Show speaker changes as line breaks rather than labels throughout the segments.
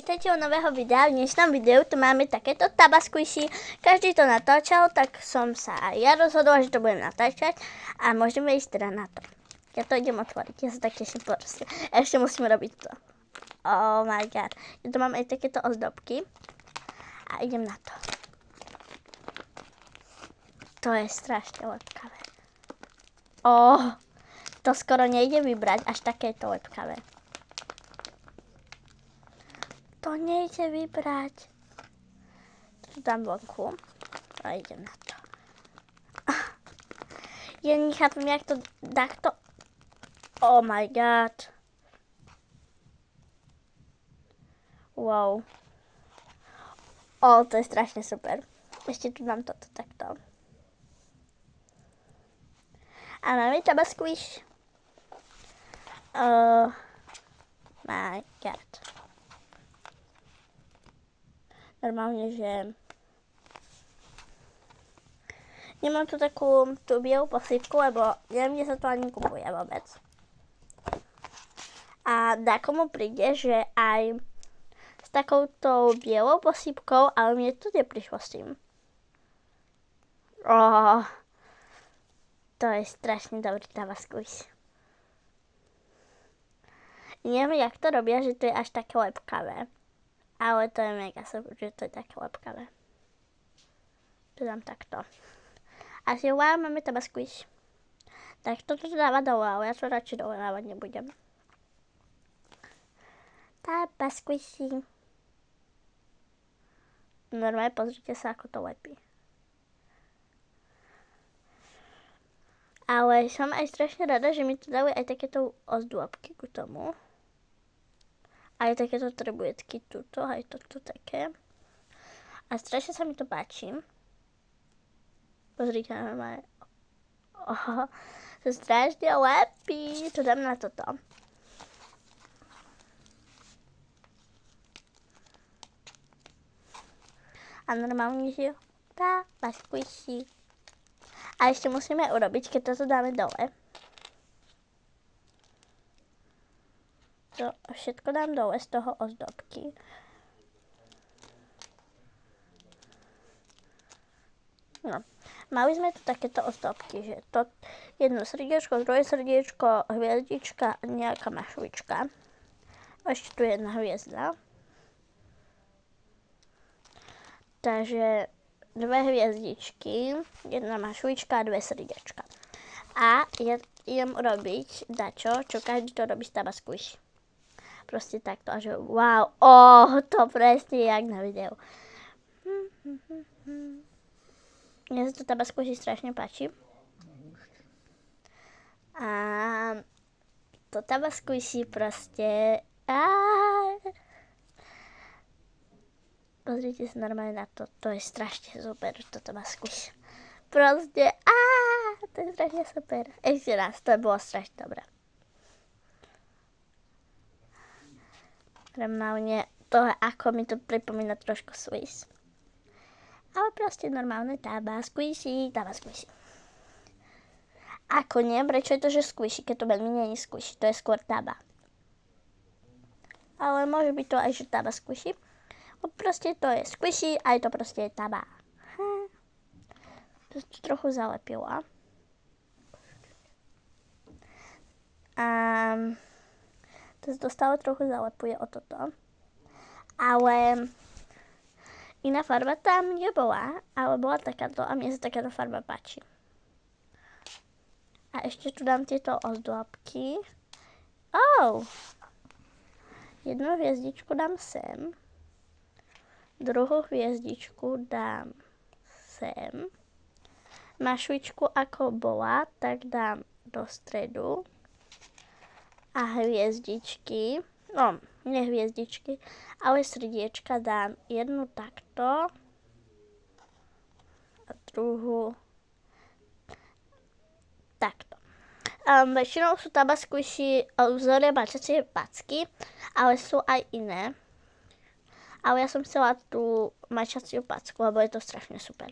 vítajte u nového videa. V dnešnom videu tu máme takéto tabaskuši. Každý to natáčal, tak som sa aj ja rozhodla, že to budem natáčať a môžeme ísť teda na to. Ja to idem otvoriť, ja sa tak teším proste. Ešte musím robiť to. Oh my god. Ja tu mám aj takéto ozdobky a idem na to. To je strašne lepkavé. To skoro nejde vybrať, až takéto lepkavé. To nejde vybrať. Tu dám vonku a idem na to. Ja nechápem, jak to takto. Oh my god. Wow. To je strašne super. Ešte tu dám toto takto. A máme tabaskuš. Oh my god. Normálne, že nemám tu takú tú bielú posypku, lebo neviem, kde sa to ani kupuje vôbec. A dakomu príde, že aj s takouto bielou posypkou, ale mne to neprišlo s tým. To je strašne dobrý tabaskuš. Neviem, jak to robia, že to je až také lepkavé. Ale to je mega super, že to je také lepkavé. To dám takto. A si wow, máme tabaskuš. Tak toto dáva dole, ale ja to radšej dole dávať nebudem. Tabaskuši. Normálne pozrite sa, ako to lepí. Ale som aj strašne rada, že mi tu dali aj takéto ozdôbky ku tomu. Aj takéto trebujetky tuto, aj toto také. A strašne sa mi to páči. Pozrite na moje. To strašne lepí. To dám na toto. A normálne, že tabaskuši. A ešte musíme urobiť, keď toto dáme dole. To všetko dám dole z toho ozdobky. No. Mali sme tu takéto ozdobky, že to jedno srdiečko, druhé srdiečko, hviezdička, nejaká mašlička. Ešte tu jedna hviezda. Takže dve hviezdičky, jedna mašlička a dve srdiečka. A ja idem urobiť dačo, čo každý to robí z tabaskuši. Proste takto, a že wow, to presne jak na videu. Mne sa to tabaskuši strašne páči. A to tabaskuši proste... Pozrite sa normálne na to, to je strašne super, to tabaskuš. Proste, to je strašne super. Ešte raz, to bolo strašne dobré. Normálne to, ako mi to pripomína trošku Swiss. Ale proste normálne tabaskuši. Ako nie, prečo je to, že squishy, keď to veľmi nie je squishy, to je skôr taba. Ale môže byť to aj, že tabaskuši. Proste to je squishy a je to proste taba. To trochu zalepila. To sa stále trochu zalepuje o toto. Ale iná farba tam nebola, ale bola takáto a mne sa takáto farba páči. A ešte tu dám tieto ozdôbky. Jednu hviezdičku dám sem. Druhú hviezdičku dám sem. Mašličku ako bola, tak dám do stredu. A hviezdičky, nie hviezdičky, ale srdiečka dám jednu takto a druhú takto. Väčšinou sú tabaskuši vzoria mačacie packy, ale sú aj iné. Ale ja som chcela tú mačaciu packu, lebo je to strašne super.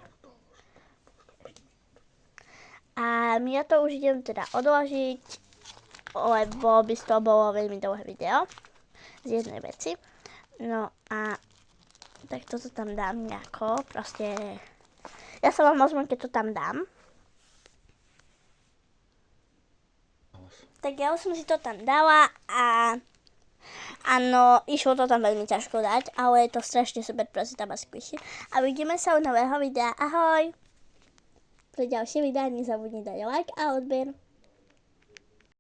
A ja to už idem teda odložiť, lebo by z toho bolo veľmi dlhé video z jednej veci. No a tak toto tam dám nejako, proste. Ja sa vám ozvem, keď to tam dám. Tak ja už som si to tam dala a áno, išlo to tam veľmi ťažko dať, ale je to strašne super, proste tam squishy. A vidíme sa u nového videa. Ahoj! Pre ďalšie videá nezabudni dať like a odber.